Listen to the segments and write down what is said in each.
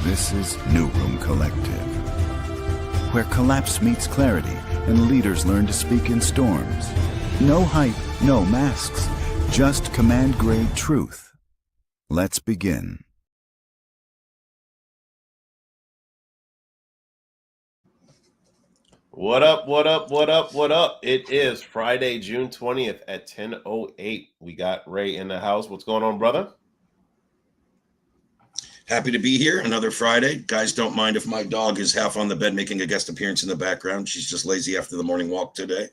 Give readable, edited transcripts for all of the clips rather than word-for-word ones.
This is New Room Collective, where collapse meets clarity and leaders learn to speak in storms. No hype, no masks, just command-grade truth. Let's begin. What up, what up, what up, what up? It is Friday, June 20th at 10:08. We got Ray in the house. What's going on, brother? Happy to be here. Another Friday. Guys, don't mind if my dog is half on the bed making a guest appearance in the background. She's just lazy after the morning walk today.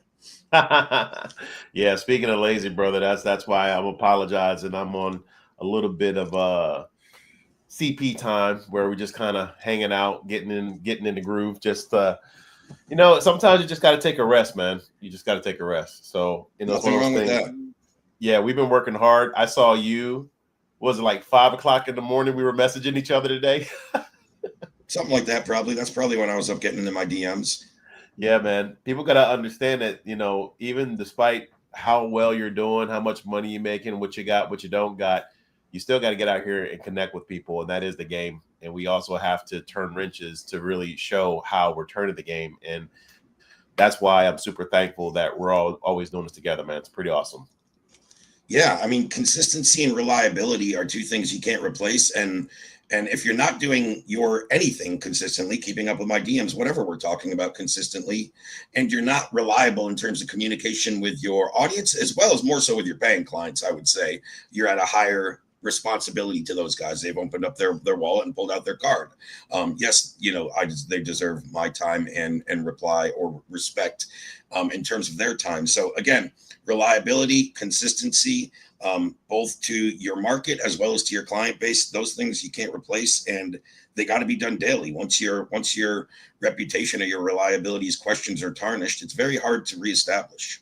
Yeah, speaking of lazy, brother, that's why I'm apologizing. I'm on a little bit of CP time where we're just kind of hanging out, getting in the groove. Just sometimes you just got to take a rest, man. You just got to take a rest. So, it's one Nothing of those wrong with things. that. Yeah, we've been working hard. I saw you. Was it like 5 o'clock in the morning? We were messaging each other today. Something like that, probably. That's probably when I was up getting into my DMs. Yeah, man. People got to understand that, even despite how well you're doing, how much money you're making, what you got, what you don't got, you still got to get out here and connect with people. And that is the game. And we also have to turn wrenches to really show how we're turning the game. And that's why I'm super thankful that we're all always doing this together, man. It's pretty awesome. Yeah, I mean, consistency and reliability are two things you can't replace. And if you're not doing your anything consistently, keeping up with my DMs, whatever we're talking about consistently, and you're not reliable in terms of communication with your audience, as well as more so with your paying clients, I would say you're at a higher responsibility to those guys. They've opened up their wallet and pulled out their card. Yes, they deserve my time and reply or respect in terms of their time. So again, reliability, consistency, both to your market as well as to your client base. Those things you can't replace, and they got to be done daily. Once your reputation or your reliability's questions are tarnished, it's very hard to reestablish.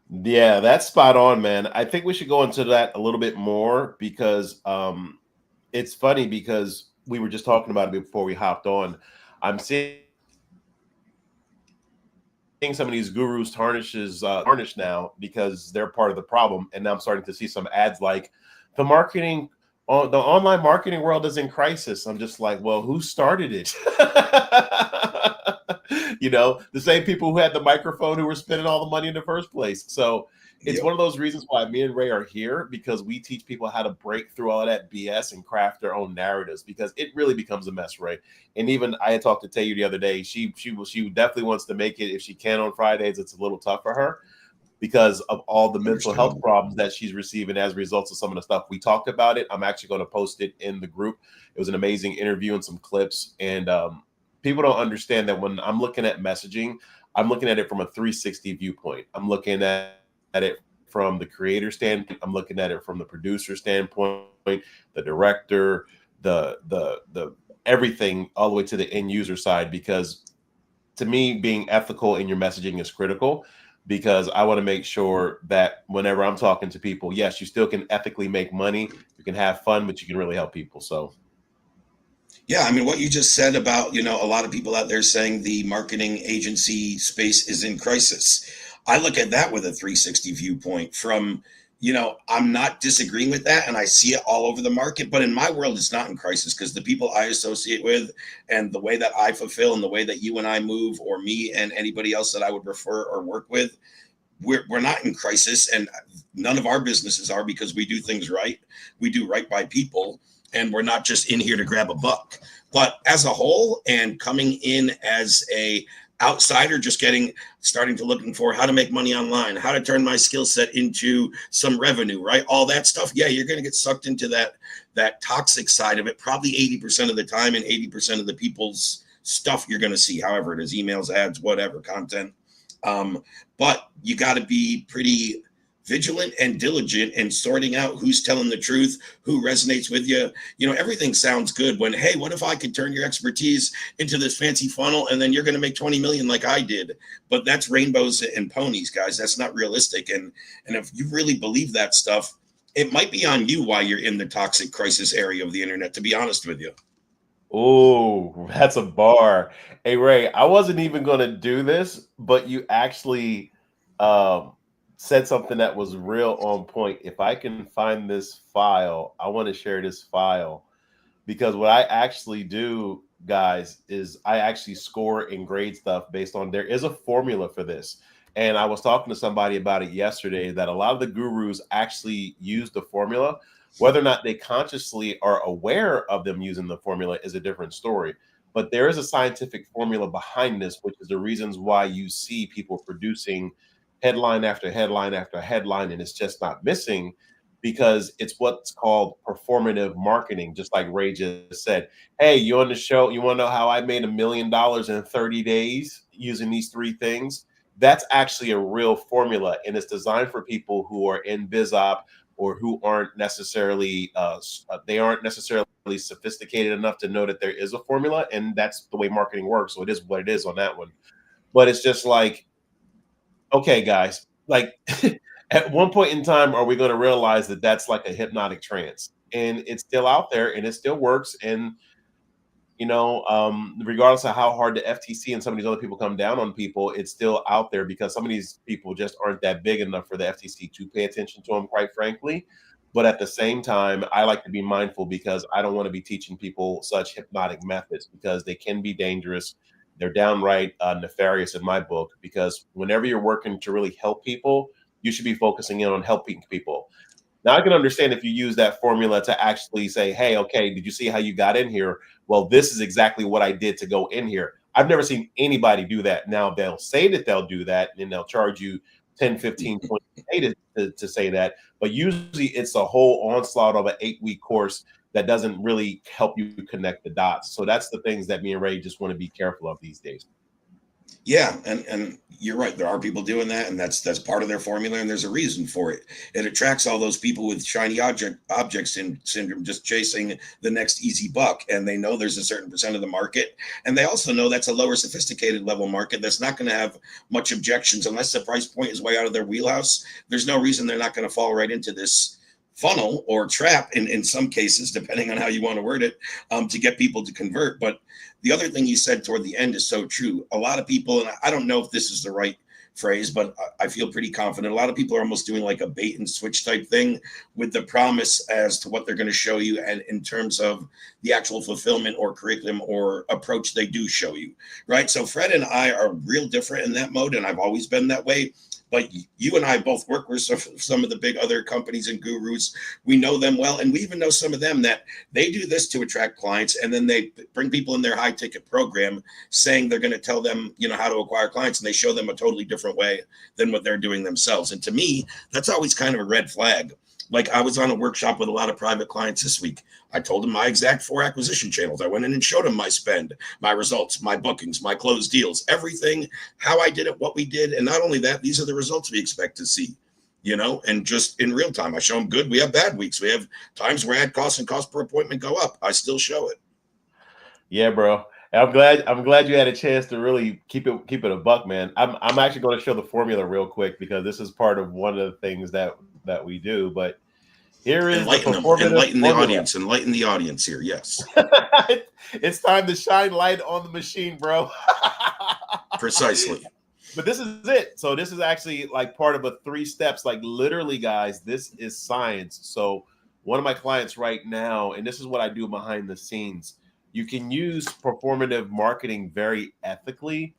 Yeah, that's spot on, man. I think we should go into that a little bit more because it's funny because we were just talking about it before we hopped on. I'm seeing some of these gurus tarnished now because they're part of the problem, and now I'm starting to see some ads like the online marketing world is in crisis. I'm just like, well, who started it? The same people who had the microphone who were spending all the money in the first place. So it's Yep. one of those reasons why me and Ray are here, because we teach people how to break through all of that BS and craft their own narratives, because it really becomes a mess, Ray. And even I had talked to Tayu the other day. She definitely wants to make it if she can on Fridays. It's a little tough for her because of all the mental health problems that she's receiving as a result of some of the stuff. We talked about it. I'm actually going to post it in the group. It was an amazing interview and some clips. And people don't understand that when I'm looking at messaging, I'm looking at it from a 360 viewpoint. I'm looking at it from the creator standpoint. I'm looking at it from the producer standpoint, the director, the everything, all the way to the end user side, because to me, being ethical in your messaging is critical, because I want to make sure that whenever I'm talking to people, yes, you still can ethically make money, you can have fun, but you can really help people. So Yeah, I mean, what you just said about, a lot of people out there saying the marketing agency space is in crisis. I look at that with a 360 viewpoint from, I'm not disagreeing with that, and I see it all over the market, but in my world, it's not in crisis because the people I associate with and the way that I fulfill and the way that you and I move, or me and anybody else that I would refer or work with, we're not in crisis, and none of our businesses are, because we do things right. We do right by people, and we're not just in here to grab a buck. But as a whole, and coming in as a outsider, just starting to looking for how to make money online, how to turn my skill set into some revenue, right? All that stuff. Yeah, you're going to get sucked into that toxic side of it probably 80% of the time, and 80% of the people's stuff you're going to see, however it is, emails, ads, whatever, content. But you got to be pretty vigilant and diligent in sorting out who's telling the truth, who resonates with you. Everything sounds good when, hey, what if I could turn your expertise into this fancy funnel and then you're going to make 20 million like I did? But that's rainbows and ponies, guys. That's not realistic. And if you really believe that stuff, it might be on you why you're in the toxic crisis area of the internet, to be honest with you. oh, that's a bar. Hey, Ray, I wasn't even going to do this, but you actually um, said something that was real on point. If I can find this file, I want to share this file because what I actually do, guys, is I actually score and grade stuff based on there is a formula for this. And I was talking to somebody about it yesterday that a lot of the gurus actually use the formula. Whether or not they consciously are aware of them using the formula is a different story. But there is a scientific formula behind this, which is the reasons why you see people producing headline after headline after headline, and it's just not missing because it's what's called performative marketing, just like Ray just said. Hey, you on the show? You want to know how I made $1 million in 30 days using these three things? That's actually a real formula, and it's designed for people who are in biz op or who aren't necessarily they aren't necessarily sophisticated enough to know that there is a formula, and that's the way marketing works. So it is what it is on that one. But it's just like, okay, guys, like at one point in time, are we going to realize that that's like a hypnotic trance, and it's still out there and it still works? And regardless of how hard the FTC and some of these other people come down on people, it's still out there because some of these people just aren't that big enough for the FTC to pay attention to them, quite frankly. But at the same time, I like to be mindful because I don't want to be teaching people such hypnotic methods because they can be dangerous. They're downright nefarious in my book because whenever you're working to really help people, you should be focusing in on helping people. Now I can understand if you use that formula to actually say, hey, okay, did you see how you got in here? Well, this is exactly what I did to go in here. I've never seen anybody do that. Now they'll say that they'll do that and they'll charge you 10, 15, 20 to say that. But usually it's a whole onslaught of an 8-week course that doesn't really help you connect the dots. So that's the things that me and Ray just want to be careful of these days. Yeah, and you're right. There are people doing that, and that's part of their formula, and there's a reason for it. It attracts all those people with shiny object syndrome, just chasing the next easy buck, and they know there's a certain percent of the market, and they also know that's a lower sophisticated level market that's not going to have much objections unless the price point is way out of their wheelhouse. There's no reason they're not going to fall right into this funnel or trap in some cases, depending on how you want to word it, to get people to convert. But the other thing you said toward the end is so true. A lot of people, and I don't know if this is the right phrase, but I feel pretty confident. A lot of people are almost doing like a bait and switch type thing with the promise as to what they're going to show you, and in terms of the actual fulfillment or curriculum or approach they do show you, right? So Fred and I are real different in that mode, and I've always been that way. But you and I both work with some of the big other companies and gurus. We know them well, and we even know some of them that they do this to attract clients, and then they bring people in their high ticket program saying they're going to tell them, how to acquire clients, and they show them a totally different way than what they're doing themselves. And to me, that's always kind of a red flag. Like I was on a workshop with a lot of private clients this week. I told them my exact 4 acquisition channels. I went in and showed them my spend, my results, my bookings, my closed deals, everything, how I did it, what we did. And not only that, these are the results we expect to see, and just in real time. I show them good. We have bad weeks. We have times where ad costs and cost per appointment go up. I still show it. Yeah, bro. I'm glad you had a chance to really keep it a buck, man. I'm actually going to show the formula real quick because this is part of one of the things that we do. But here is enlighten the them, enlighten the formula. audience, enlighten the audience here. Yes. It's time to shine light on the machine, bro. Precisely. But this is it. So this is actually like part of a 3 steps. Like literally, guys, this is science. So one of my clients right now, and this is what I do behind the scenes. You can use performative marketing very ethically,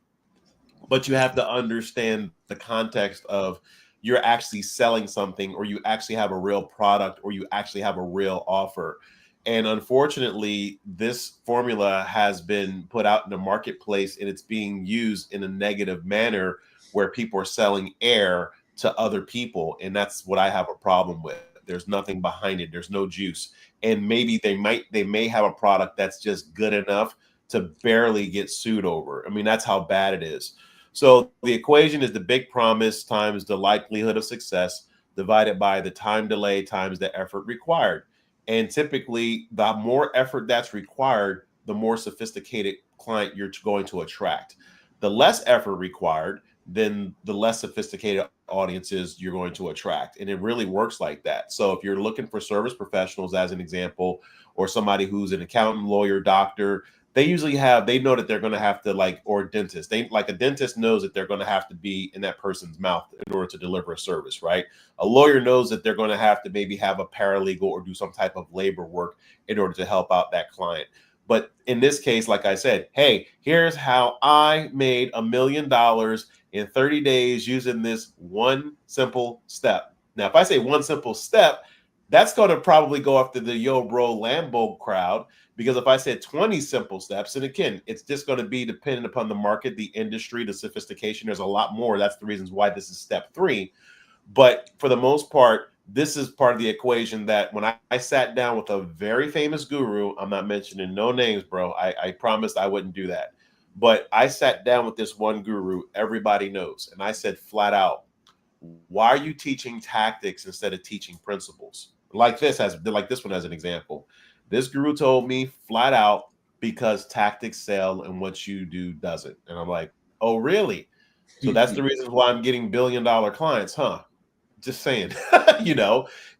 but you have to understand the context of you're actually selling something, or you actually have a real product, or you actually have a real offer. And unfortunately, this formula has been put out in the marketplace and it's being used in a negative manner where people are selling air to other people. And that's what I have a problem with. There's nothing behind it. There's no juice. And maybe they may have a product that's just good enough to barely get sued over. I mean, that's how bad it is. So the equation is the big promise times the likelihood of success divided by the time delay times the effort required. And typically, the more effort that's required, the more sophisticated client you're going to attract. The less effort required, then the less sophisticated audiences you're going to attract. And it really works like that. So if you're looking for service professionals, as an example, or somebody who's an accountant, lawyer, doctor, they usually they know that they're going to have to like, or dentist, they like a dentist knows that they're going to have to be in that person's mouth in order to deliver a service, right? A lawyer knows that they're going to have to maybe have a paralegal or do some type of labor work in order to help out that client. But in this case, like I said, hey, here's how I made $1 million in 30 days using this one simple step. Now, if I say one simple step, that's going to probably go after the Yo Bro Lambo crowd, because if I said 20 simple steps, and again, it's just going to be dependent upon the market, the industry, the sophistication. There's a lot more. That's the reasons why this is step 3. But for the most part, this is part of the equation that when I sat down with a very famous guru, I'm not mentioning no names, bro. I promised I wouldn't do that. But I sat down with this one guru, everybody knows. And I said flat out, why are you teaching tactics instead of teaching principles? Like this one as an example. This guru told me flat out, because tactics sell and what you do doesn't. And I'm like, oh, really? So that's the reason why I'm getting $1 billion clients, huh? Just saying,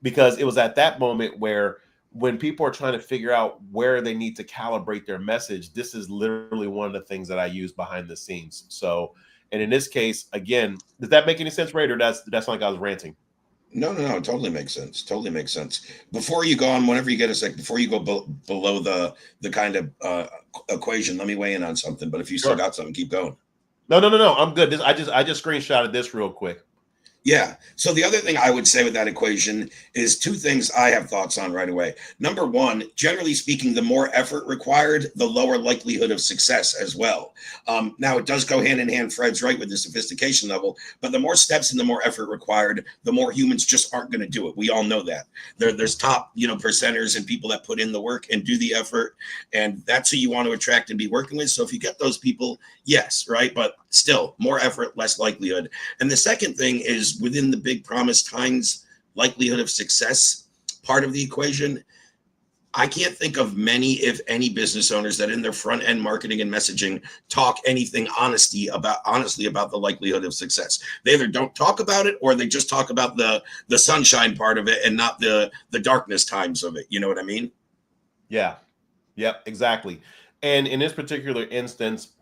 because it was at that moment where when people are trying to figure out where they need to calibrate their message, this is literally one of the things that I use behind the scenes. So, and in this case, again, does that make any sense, Ray? Or that's like I was ranting? No, no, no. Totally makes sense. Totally makes sense. Before you go on, whenever you get a sec, before you go below the kind of equation, let me weigh in on something. But if you still got something, keep going. No. I'm good. I just screenshotted this real quick. Yeah. So the other thing I would say with that equation is 2 things I have thoughts on right away. Number one, generally speaking, the more effort required, the lower likelihood of success as well. Now, it does go hand in hand, Fred's right, with the sophistication level, but the more steps and the more effort required, the more humans just aren't going to do it. We all know that. There's top, percenters and people that put in the work and do the effort, and that's who you want to attract and be working with. So if you get those people, yes, right? But still, more effort, less likelihood. And the second thing is, within the big promise times likelihood of success part of the equation, I can't think of many, if any, business owners that in their front end marketing and messaging talk anything honestly about the likelihood of success. They either don't talk about it, or they just talk about the sunshine part of it and not the darkness times of it. You know what I mean? Yeah. Yep, exactly. And in this particular instance,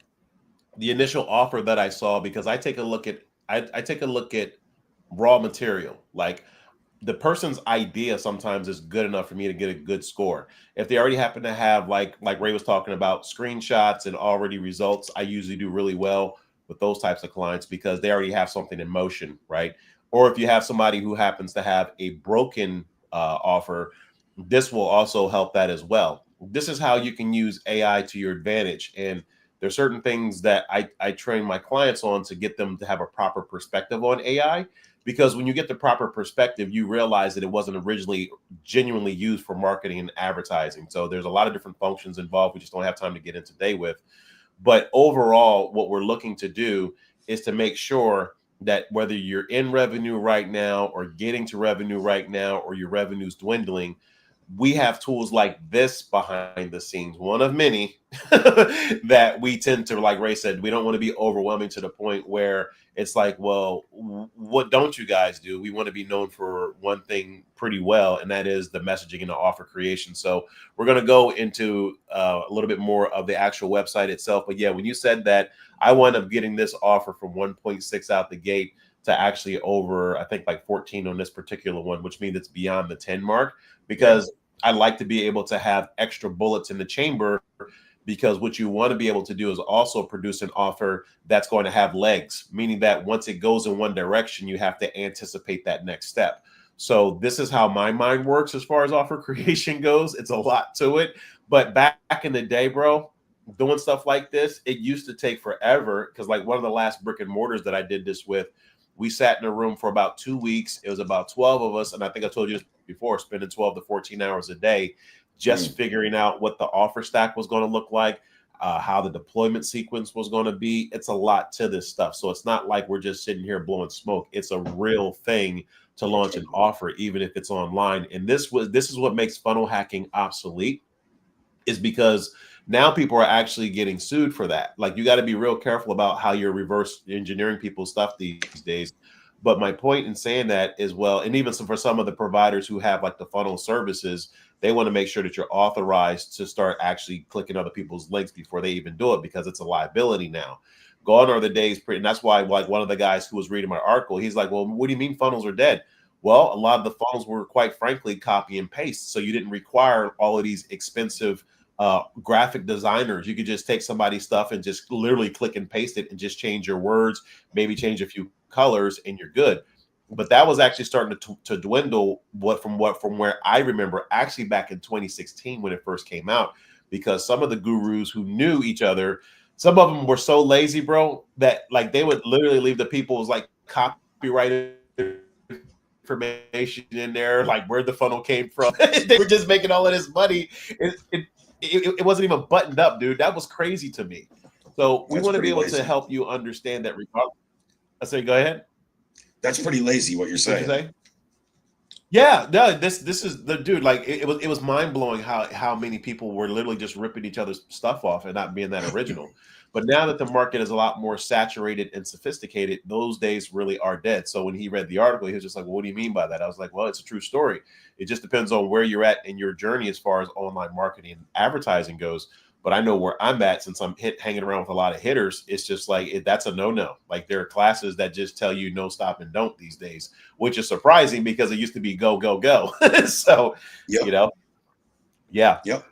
the initial offer that I saw, because I take a look at raw material. Like, the person's idea sometimes is good enough for me to get a good score. If they already happen to have, like Ray was talking about, screenshots and already results, I usually do really well with those types of clients because they already have something in motion, right? Or if you have somebody who happens to have a broken offer, this will also help that as well. This is how you can use AI to your advantage. And there's certain things that I train my clients on to get them to have a proper perspective on AI. Because when you get the proper perspective, you realize that it wasn't originally genuinely used for marketing and advertising. So there's a lot of different functions involved. We just don't have time to get into today with. But overall, what we're looking to do is to make sure that whether you're in revenue right now or getting to revenue right now, or your revenue's dwindling, we have tools like this behind the scenes, one of many that we tend to, like Ray said, we don't want to be overwhelming to the point where it's like, well, what don't you guys do? We want to be known for one thing pretty well, and that is the messaging and the offer creation. So we're going to go into a little bit more of the actual website itself. But yeah, when you said that, I wound up getting this offer from 1.6 out the gate to actually over, I think, like 14 on this particular one, which means it's beyond the 10 mark, because I like to be able to have extra bullets in the chamber, because what you want to be able to do is also produce an offer that's going to have legs, meaning that once it goes in one direction, you have to anticipate that next step. So this is how my mind works as far as offer creation goes. It's a lot to it. But back in the day, bro, doing stuff like this, it used to take forever, because like one of the last brick and mortars that I did this with, we sat in a room for about 2 weeks. It was about 12 of us. And I think I told you this before, spending 12 to 14 hours a day, just figuring out what the offer stack was going to look like, how the deployment sequence was going to be. It's a lot to this stuff. So it's not like we're just sitting here blowing smoke. It's a real thing to launch an offer, even if it's online. And this is what makes funnel hacking obsolete, is because now people are actually getting sued for that. Like, you got to be real careful about how you're reverse engineering people's stuff these days. But my point in saying that is, well, and even for some of the providers who have like the funnel services, they want to make sure that you're authorized to start actually clicking other people's links before they even do it, because it's a liability now. Gone are the days, and that's why, like, one of the guys who was reading my article, he's like, well, what do you mean funnels are dead? Well, a lot of the funnels were, quite frankly, copy and paste. So you didn't require all of these expensive graphic designers. You could just take somebody's stuff and just literally click and paste it and just change your words, maybe change a few colors, and you're good. But that was actually starting to dwindle from where I remember, actually back in 2016 when it first came out, because some of the gurus who knew each other, some of them were so lazy, bro, that like they would literally leave the people's like copyrighted information in there, like where the funnel came from. They were just making all of this money. It wasn't even buttoned up, dude. That was crazy to me. So we want to be able to help you understand that. Regardless, I say, go ahead. That's pretty lazy what you're saying. What'd you say? Yeah, no, this is the dude. Like it was mind blowing how many people were literally just ripping each other's stuff off and not being that original. But now that the market is a lot more saturated and sophisticated, those days really are dead. So when he read the article, he was just like, well, what do you mean by that? I was like, well, it's a true story. It just depends on where you're at in your journey as far as online marketing and advertising goes. But I know where I'm at, since I'm hanging around with a lot of hitters. It's just like that's a no. Like there are classes that just tell you no, stop, and don't these days, which is surprising because it used to be go, go, go. So, Yep. Yeah. Yep.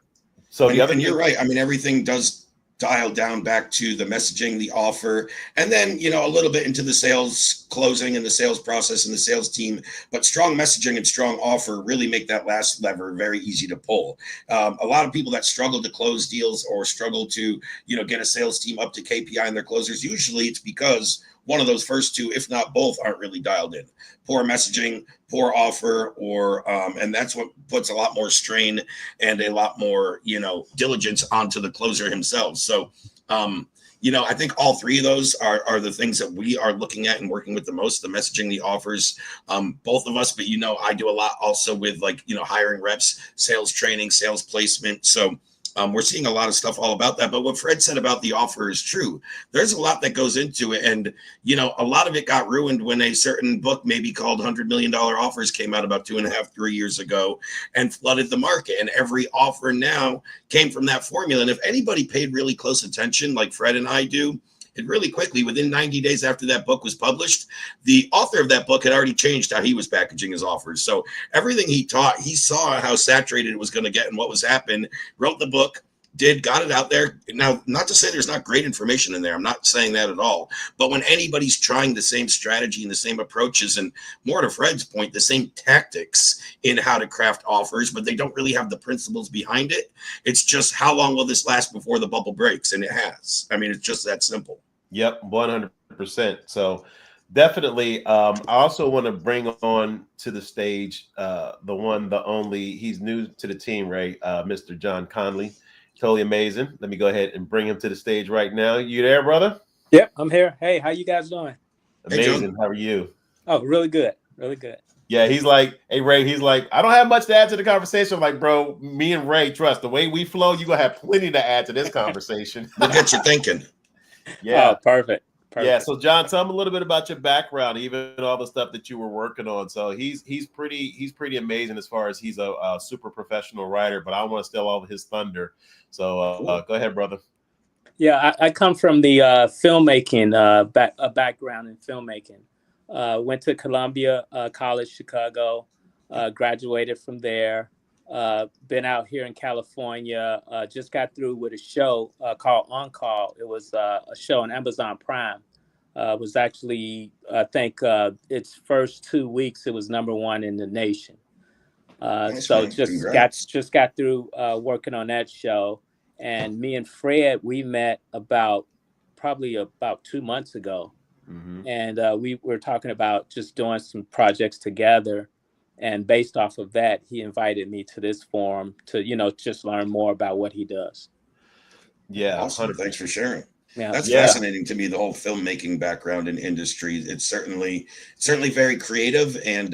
So and you're right. I mean, everything does dial down back to the messaging, the offer, and then, a little bit into the sales closing and the sales process and the sales team. But strong messaging and strong offer really make that last lever very easy to pull. A lot of people that struggle to close deals or struggle to, get a sales team up to KPI in their closers, usually it's because one of those first two, if not both, aren't really dialed in. Poor messaging, poor offer, or and that's what puts a lot more strain and a lot more, diligence onto the closer himself. So, I think all three of those are the things that we are looking at and working with the most: the messaging, the offers, both of us. But I do a lot also with hiring reps, sales training, sales placement. So we're seeing a lot of stuff all about that. But what Fred said about the offer is true. There's a lot that goes into it. And, a lot of it got ruined when a certain book, maybe called $100 Million Offers, came out about 2.5, 3 years ago and flooded the market. And every offer now came from that formula. And if anybody paid really close attention, like Fred and I do, it really quickly, within 90 days after that book was published, the author of that book had already changed how he was packaging his offers. So everything he taught, he saw how saturated it was going to get and what was happening, wrote the book, got it out there. Now, not to say there's not great information in there. I'm not saying that at all. But when anybody's trying the same strategy and the same approaches, and more to Fred's point, the same tactics in how to craft offers, but they don't really have the principles behind it, it's just how long will this last before the bubble breaks? And it has. I mean, it's just that simple. Yep, 100%. So definitely, I also want to bring on to the stage the one, the only, he's new to the team, right? Mr. John Conley. Totally amazing. Let me go ahead and bring him to the stage right now. You there, brother? Yep, I'm here. Hey, how you guys doing? Amazing. Hey, how are you? Oh, really good. Really good. Yeah, he's like, hey, Ray, he's like, I don't have much to add to the conversation. I'm like, bro, me and Ray, trust, the way we flow, you're going to have plenty to add to this conversation. We'll get you thinking. Yeah. Oh, perfect. Yeah. So John, tell him a little bit about your background, even all the stuff that you were working on. So he's pretty amazing as far as he's a super professional writer, but I don't want to steal all of his thunder. So go ahead, brother. Yeah, I come from the filmmaking background in filmmaking. Went to Columbia College, Chicago, graduated from there. Been out here in California, just got through with a show called On Call. It was a show on Amazon Prime. It was actually, I think, its first 2 weeks, it was number 1 in the nation. Nice, so man. just got through working on that show. And me and Fred, we met probably about 2 months ago. Mm-hmm. And we were talking about just doing some projects together. And based off of that, he invited me to this forum to, just learn more about what he does. Yeah. Awesome. 100%. Thanks for sharing. Yeah. That's fascinating to me, the whole filmmaking background and industry. It's certainly very creative and,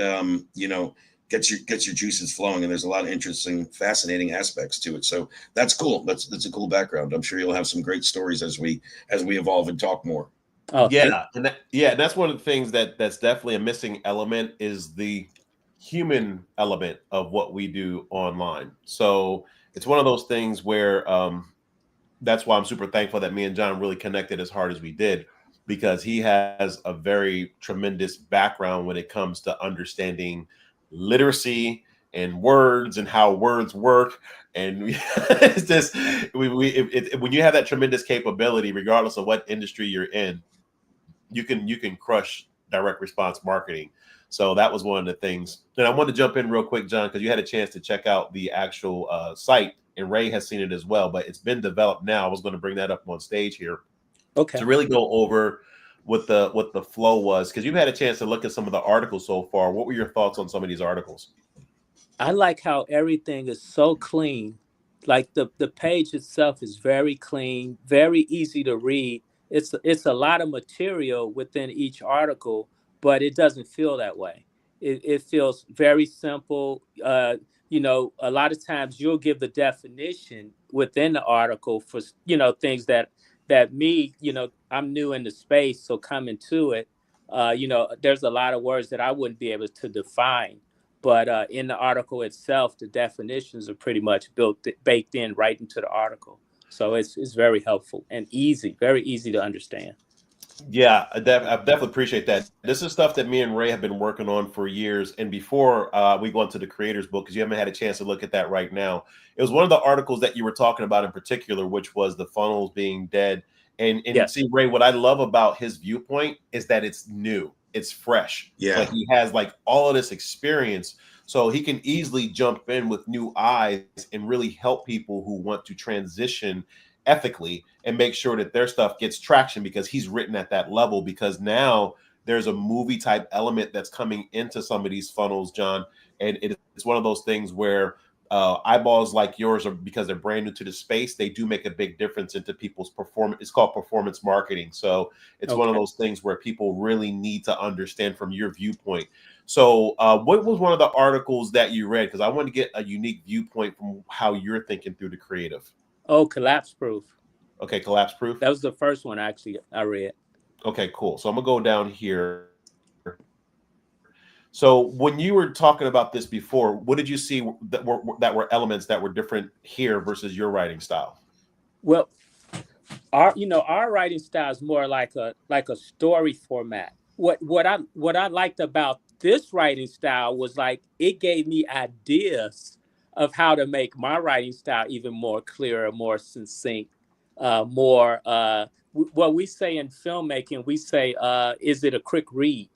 gets your juices flowing. And there's a lot of interesting, fascinating aspects to it. So that's cool. That's a cool background. I'm sure you'll have some great stories as we evolve and talk more. Oh, yeah. And that's one of the things that's definitely a missing element is the human element of what we do online. So it's one of those things where that's why I'm super thankful that me and John really connected as hard as we did, because he has a very tremendous background when it comes to understanding literacy and words and how words work. And it's just when you have that tremendous capability, regardless of what industry you're in, you can crush direct response marketing. So that was one of the things. And I want to jump in real quick, John, because you had a chance to check out the actual site, and Ray has seen it as well. But it's been developed now. I was going to bring that up on stage here to really go over what the flow was, because you've had a chance to look at some of the articles so far. What were your thoughts on some of these articles? I like how everything is so clean. Like the page itself is very clean, very easy to read. It's a lot of material within each article, but it doesn't feel that way. It feels very simple. A lot of times you'll give the definition within the article for things that me, I'm new in the space, so coming to it, there's a lot of words that I wouldn't be able to define, but in the article itself, the definitions are pretty much baked in right into the article. So it's very helpful and easy, very easy to understand. Yeah, I definitely appreciate that. This is stuff that me and Ray have been working on for years. And before we go into the creator's book, because you haven't had a chance to look at that right now, it was one of the articles that you were talking about in particular, which was the funnels being dead. And Yes. see, Ray, what I love about his viewpoint is that it's new, it's fresh. Yeah. But he has like all of this experience. So he can easily jump in with new eyes and really help people who want to transition ethically and make sure that their stuff gets traction, because he's written at that level. Because now there's a movie type element that's coming into some of these funnels, John. And it's one of those things where eyeballs like yours are, because they're brand new to the space, they do make a big difference into people's performance. It's called performance marketing. So it's one of those things where people really need to understand from your viewpoint. So what was one of the articles that you read? Because I want to get a unique viewpoint from how you're thinking through the creative. Oh, collapse proof. Okay, collapse proof. That was the first one actually I read. Okay, cool. So I'm gonna go down here. So when you were talking about this before, what did you see that were elements that were different here versus your writing style? Well, our writing style is more like a story format. What I liked about this writing style was like it gave me ideas of how to make my writing style even more clearer, more succinct, more what we say in filmmaking, we say, is it a quick read?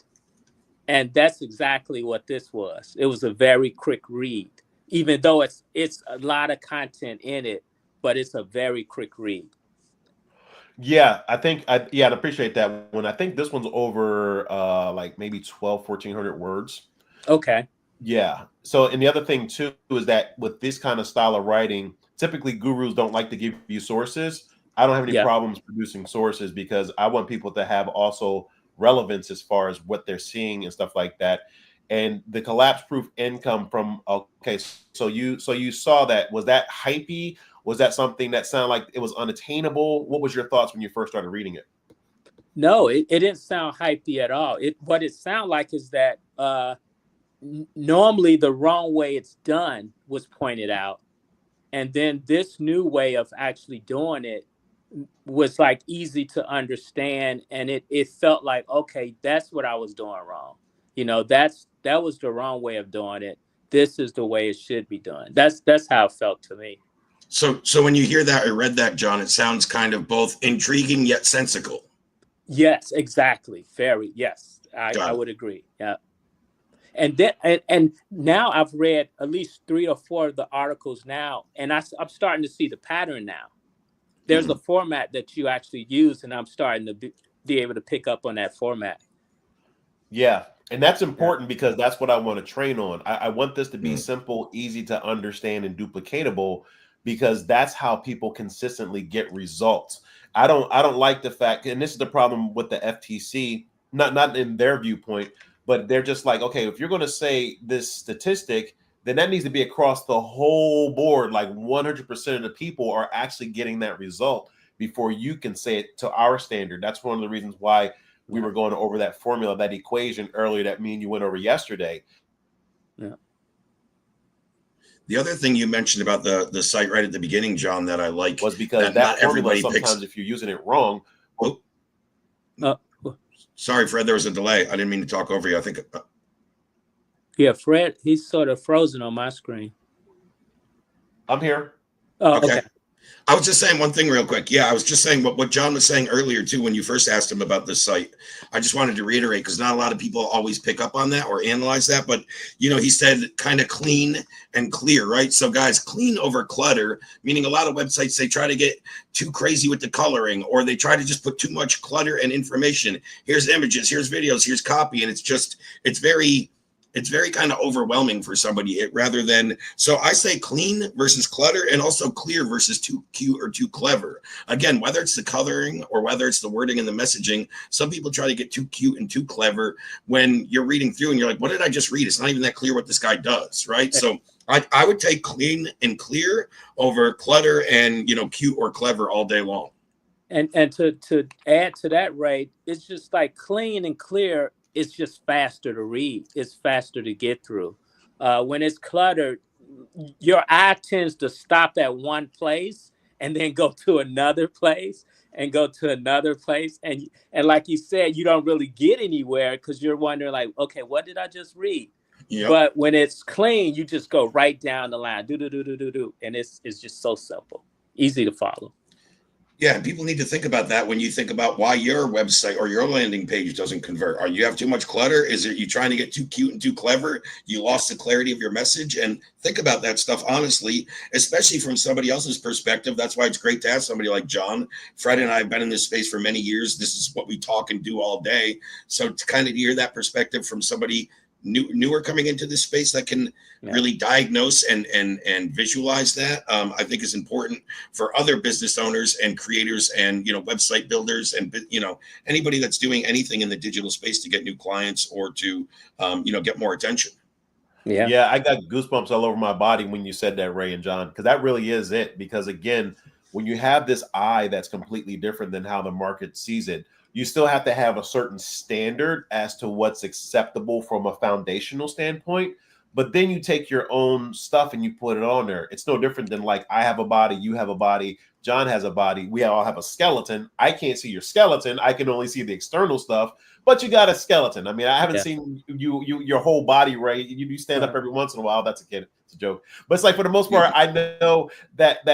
And that's exactly what this was. It was a very quick read, even though it's a lot of content in it, but it's a very quick read. Yeah, I appreciate that one. I think this one's over like maybe 1,200-1,400 words. Okay. Yeah. So, and the other thing too is that with this kind of style of writing, typically gurus don't like to give you sources. I don't have any Yeah. problems producing sources, because I want people to have also relevance as far as what they're seeing and stuff like that. And the collapse proof income from, okay, so you saw that. Was that hypey? Was that something that sounded like it was unattainable? What was your thoughts when you first started reading it? No, it didn't sound hypey at all. What it sounded like is that normally the wrong way it's done was pointed out, and then this new way of actually doing it was like easy to understand, and it felt like, okay, that's what I was doing wrong. That was the wrong way of doing it. This is the way it should be done. That's how it felt to me. So when you hear that or read that, John, it sounds kind of both intriguing yet sensical. Yes, exactly. Very, yes. I would agree. Yeah. And then and now I've read at least 3 or 4 of the articles now, and I'm starting to see the pattern now. There's a format that you actually use, and I'm starting to be able to pick up on that format. Yeah. And that's important, because that's what I want to train on. I want this to be simple, easy to understand, and duplicatable, because that's how people consistently get results. I don't like the fact, and this is the problem with the FTC, not in their viewpoint, but they're just like, okay, if you're going to say this statistic, then that needs to be across the whole board. Like 100% of the people are actually getting that result before you can say it to our standard. That's one of the reasons why we were going over that formula, that equation earlier that me and you went over yesterday. Yeah. The other thing you mentioned about the site right at the beginning, John, that I like, Was because that that not formula everybody picks. sometimes if you're using it wrong. Oh, Uh, sorry, Fred, there was a delay. I didn't mean to talk over you. I think. yeah, Fred, he's sort of frozen on my screen. I'm here. Oh, Okay. okay. I was just saying one thing real quick. Yeah, I was just saying what John was saying earlier too when you first asked him about this site. I just wanted to reiterate because not a lot of people always pick up on that or analyze that. But he said kind of clean and clear, right? So guys, clean over clutter, meaning a lot of websites, they try to get too crazy with the coloring, or they try to just put too much clutter and information. Here's images, here's videos, here's copy, and it's very kind of overwhelming for somebody rather than, so I say clean versus clutter, and also clear versus too cute or too clever. Again, whether it's the coloring or whether it's the wording and the messaging, some people try to get too cute and too clever when you're reading through and you're like, what did I just read? It's not even that clear what this guy does, right? So I would take clean and clear over clutter and cute or clever all day long. And to add to that, Ray, it's just like clean and clear. It's just faster to read. It's faster to get through. When it's cluttered, your eye tends to stop at one place and then go to another place and go to another place. And like you said, you don't really get anywhere because you're wondering like, okay, what did I just read? Yep. But when it's clean, you just go right down the line, do. And it's just so simple, easy to follow. Yeah, people need to think about that when you think about why your website or your landing page doesn't convert. Are you have too much clutter? Is it you trying to get too cute and too clever? You lost the clarity of your message? And think about that stuff honestly, especially from somebody else's perspective. That's why it's great to have somebody like John. Fred and I have been in this space for many years. This is what we talk and do all day. So to kind of hear that perspective from somebody newer coming into this space that can really diagnose and visualize that, I think is important for other business owners and creators and website builders and anybody that's doing anything in the digital space to get new clients or to get more attention. Yeah, I got goosebumps all over my body when you said that, Ray and John, because that really is it. Because again, when you have this eye that's completely different than how the market sees it, you still have to have a certain standard as to what's acceptable from a foundational standpoint. But then you take your own stuff and you put it on there. It's no different than like I have a body, you have a body, John has a body, we all have a skeleton. I can't see your skeleton. I can only see the external stuff, but you got a skeleton. I mean, I haven't seen your whole body, right? You stand up every once in a while. That's a kid. It's a joke. But it's like for the most part, I know that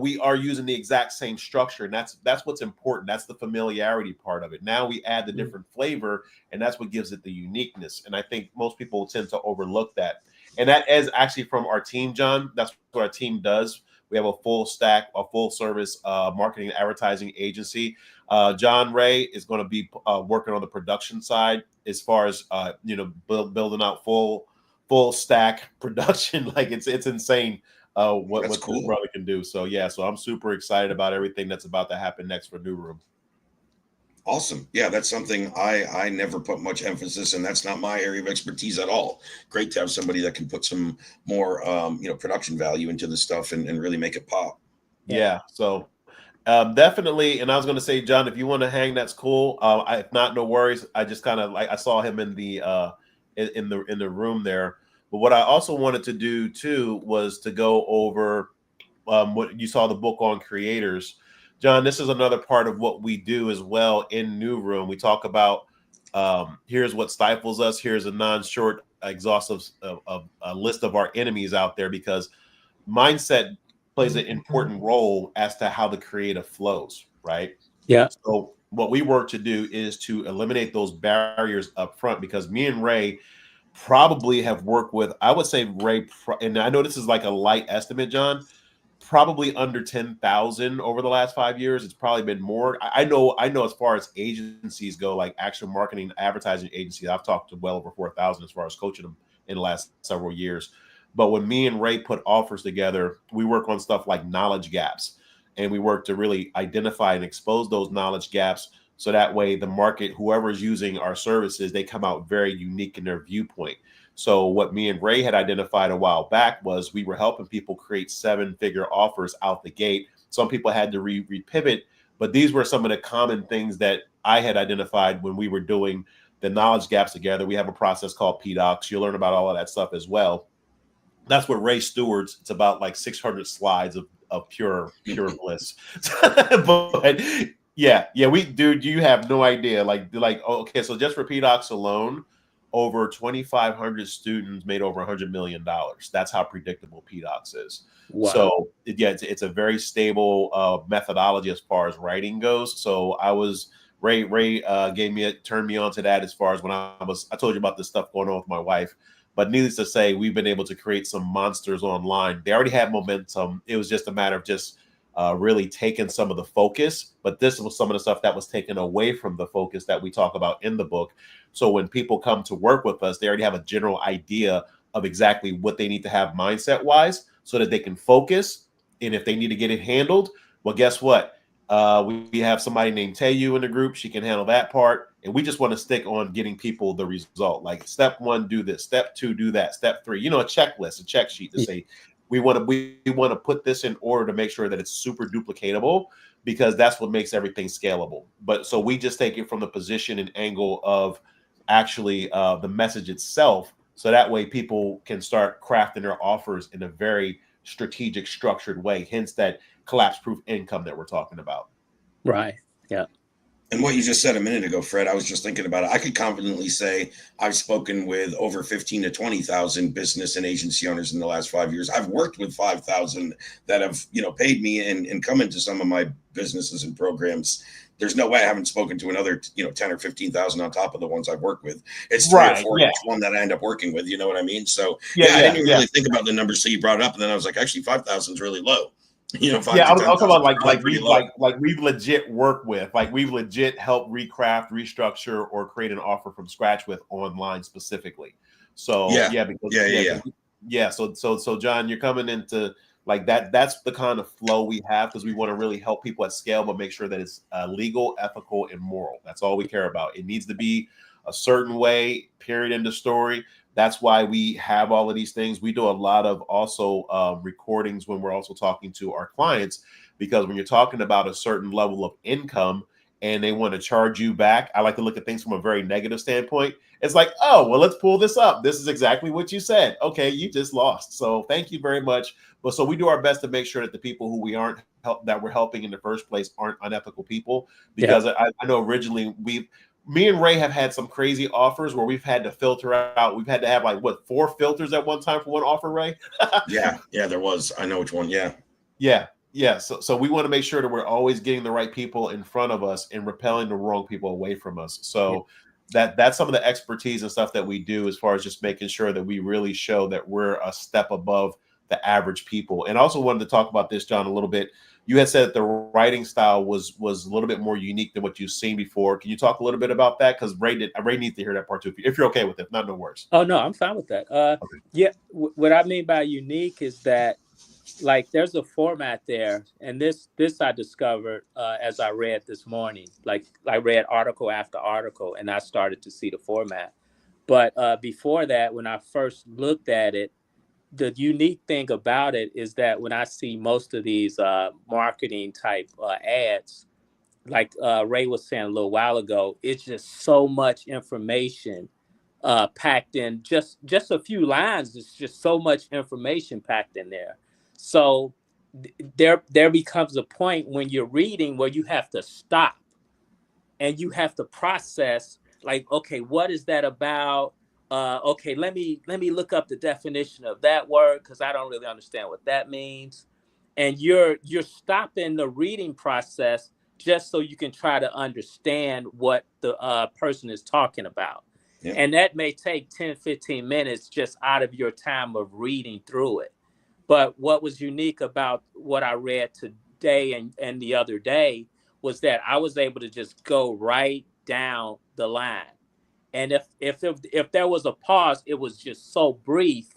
we are using the exact same structure. And that's what's important. That's the familiarity part of it. Now we add the different flavor, and that's what gives it the uniqueness. And I think most people tend to overlook that. And that is actually from our team, John. That's what our team does. We have a full stack, a full service marketing and advertising agency. John Ray is going to be working on the production side as far as building out full stack production. Like it's insane what cool. This brother can do. So so I'm super excited about everything that's about to happen next for New Room. Awesome. Yeah, that's something I never put much emphasis, and that's not my area of expertise at all. Great to have somebody that can put some more production value into the stuff and really make it pop. Yeah. So definitely. And I was going to say, John, if you want to hang, that's cool. If not, no worries. I just kind of like I saw him in the room there. But what I also wanted to do too was to go over what you saw the book on creators. John, this is another part of what we do as well in New Room. We talk about here's what stifles us. Here's a non-short, exhaustive list of our enemies out there, because mindset plays an important role as to how the creative flows, right? Yeah. So what we work to do is to eliminate those barriers up front, because me and Ray probably have worked with, I would say Ray, and I know this is like a light estimate, John, probably under 10,000 over the last 5 years. It's probably been more. I know as far as agencies go, like actual marketing, advertising agencies, I've talked to well over 4,000 as far as coaching them in the last several years. But when me and Ray put offers together, we work on stuff like knowledge gaps, and we work to really identify and expose those knowledge gaps. So that way the market, whoever is using our services, they come out very unique in their viewpoint. So what me and Ray had identified a while back was we were helping people create 7-figure offers out the gate. Some people had to repivot, but these were some of the common things that I had identified when we were doing the knowledge gaps together. We have a process called PDocs. You'll learn about all of that stuff as well. That's what Ray Stewart's. It's about like 600 slides of pure bliss. But yeah, dude, you have no idea. Like, okay, so just for PDocs alone, over 2,500 students made over $100 million. That's how predictable PDocs is. Wow. So yeah, it's a very stable methodology as far as writing goes. So Ray turned me on to that as far as when I told you about this stuff going on with my wife. But needless to say, we've been able to create some monsters online. They already had momentum. It was just a matter of just really taking some of the focus. But this was some of the stuff that was taken away from the focus that we talk about in the book. So when people come to work with us, they already have a general idea of exactly what they need to have mindset-wise so that they can focus. And if they need to get it handled, well, guess what? We have somebody named Tayu in the group. She can handle that part. And we just want to stick on getting people the result. Like step 1, do this. Step 2, do that. Step 3, a checklist, a check sheet to say, we want to put this in order to make sure that it's super duplicatable, because that's what makes everything scalable. But so we just take it from the position and angle of actually the message itself. So that way people can start crafting their offers in a very strategic, structured way. Hence that collapse-proof income that we're talking about. Right. Yeah. And what you just said a minute ago, Fred, I was just thinking about it. I could confidently say I've spoken with over 15 to 20,000 business and agency owners in the last 5 years. I've worked with 5,000 that have, paid me and come into some of my businesses and programs. There's no way I haven't spoken to another, 10 or 15,000 on top of the ones I've worked with. It's 3 or 4 each one that I end up working with. You know what I mean? So I didn't even really think about the numbers. So you brought it up, and then I was like, actually, 5,000 is really low. I was talking about like we've legit worked with, like we've legit helped recraft, restructure, or create an offer from scratch with online specifically. So So John, you're coming into like that. That's the kind of flow we have, because we want to really help people at scale, but make sure that it's legal, ethical, and moral. That's all we care about. It needs to be a certain way. Period. End of story. That's why we have all of these things. We do a lot of also recordings when we're also talking to our clients, because when you're talking about a certain level of income and they want to charge you back, I like to look at things from a very negative standpoint. It's like, oh, well, let's pull this up. This is exactly what you said. Okay, you just lost. So thank you very much. But so we do our best to make sure that the people who that we're helping in the first place aren't unethical people, because I know originally me and Ray have had some crazy offers where we've had to filter out. We've had to have 4 filters at one time for one offer, Ray? Yeah, there was. I know which one. Yeah. So we want to make sure that we're always getting the right people in front of us and repelling the wrong people away from us. So that's some of the expertise and stuff that we do, as far as just making sure that we really show that we're a step above the average people. And I also wanted to talk about this, John, a little bit. You had said that the writing style was a little bit more unique than what you've seen before. Can you talk a little bit about that? Because Ray needs to hear that part too, if you're okay with it. If not, no worries. Oh, no, I'm fine with that. Okay. Yeah, what I mean by unique is that, like, there's a format there, and this I discovered as I read this morning. Like, I read article after article, and I started to see the format. But before that, when I first looked at it, the unique thing about it is that when I see most of these marketing type ads, like Ray was saying a little while ago, it's just so much information packed in just a few lines. It's just so much information packed in there. So there becomes a point when you're reading where you have to stop and you have to process, like, okay, what is that about? Okay, let me look up the definition of that word, because I don't really understand what that means. And you're stopping the reading process just so you can try to understand what the person is talking about. Yeah. And that may take 10, 15 minutes just out of your time of reading through it. But what was unique about what I read today and the other day was that I was able to just go right down the line. And if there was a pause, it was just so brief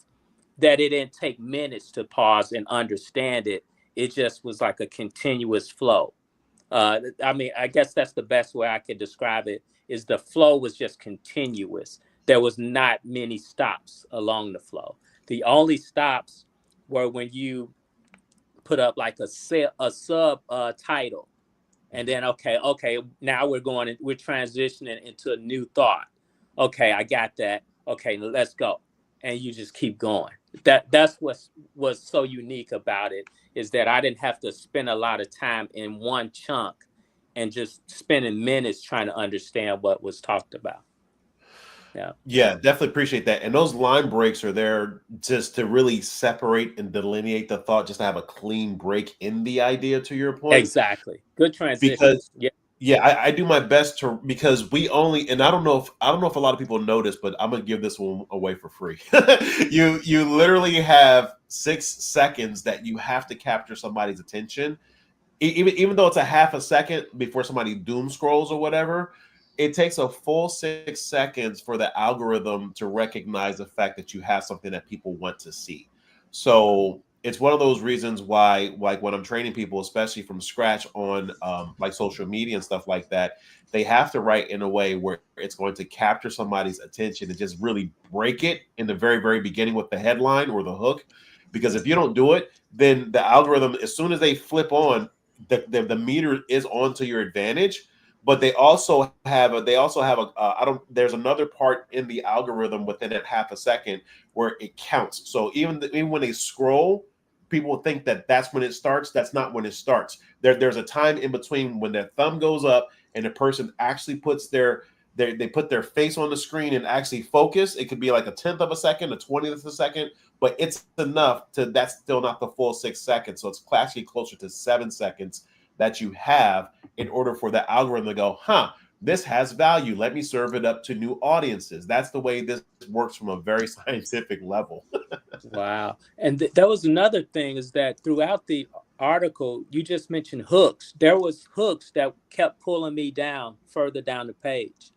that it didn't take minutes to pause and understand it. It just was like a continuous flow. I mean, I guess that's the best way I could describe it, is the flow was just continuous. There was not many stops along the flow. The only stops were when you put up like a sub title. And then, okay, now we're transitioning into a new thought. okay, I got that. Okay, let's go. And you just keep going. That's what's was so unique about it, is that I didn't have to spend a lot of time in one chunk and just spending minutes trying to understand what was talked about. Yeah. Yeah, definitely appreciate that. And those line breaks are there just to really separate and delineate the thought, just to have a clean break in the idea, to your point. Exactly. Good transition. Because Yeah. yeah, I do my best to, because we only, and I don't know if a lot of people know this, but I'm gonna give this one away for free. You literally have 6 seconds that you have to capture somebody's attention. Even though it's a half a second before somebody doom scrolls or whatever, it takes a full 6 seconds for the algorithm to recognize the fact that you have something that people want to see. So it's one of those reasons why, like when I'm training people, especially from scratch on like social media and stuff like that, they have to write in a way where it's going to capture somebody's attention and just really break it in the very, very beginning with the headline or the hook. Because if you don't do it, then the algorithm, as soon as they flip on, the meter is on to your advantage. But they also have a I don't there's another part in the algorithm within that half a second where it counts. So even when they scroll, people think that that's when it starts. That's not when it starts. There's a time in between when their thumb goes up and the person actually puts they put their face on the screen and actually focus. It could be like a tenth of a second, a 20th of a second, but it's enough to, that's still not the full 6 seconds. So it's actually closer to 7 seconds that you have in order for the algorithm to go, huh, this has value. Let me serve it up to new audiences. That's the way this works from a very scientific level. Wow. And that was another thing, is that throughout the article, you just mentioned hooks. There was hooks that kept pulling me down further down the page.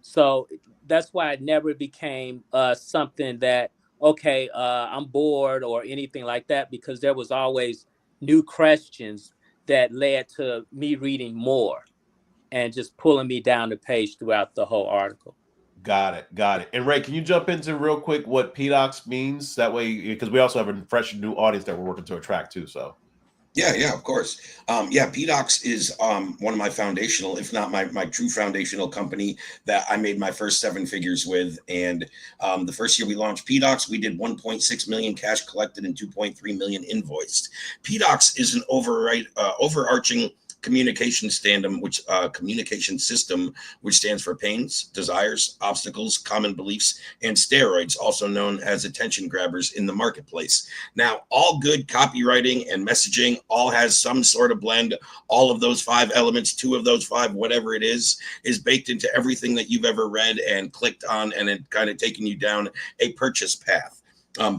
So that's why it never became something that, okay, I'm bored or anything like that, because there was always new questions that led to me reading more and just pulling me down the page throughout the whole article. Got it. Got it. And Ray, can you jump into real quick what PDOX means? That way, because we also have a fresh new audience that we're working to attract too. So Yeah, of course. Yeah, PDOX is one of my foundational, if not my true foundational company that I made my first 7 figures with. And the first year we launched PDOX, we did 1.6 million cash collected and 2.3 million invoiced. PDOX is an overarching communication system, which stands for pains, desires, obstacles, common beliefs, and steroids, also known as attention grabbers in the marketplace. Now, all good copywriting and messaging all has some sort of blend. All of those 5 elements, 2 of those 5, whatever it is baked into everything that you've ever read and clicked on, and it kind of taking you down a purchase path.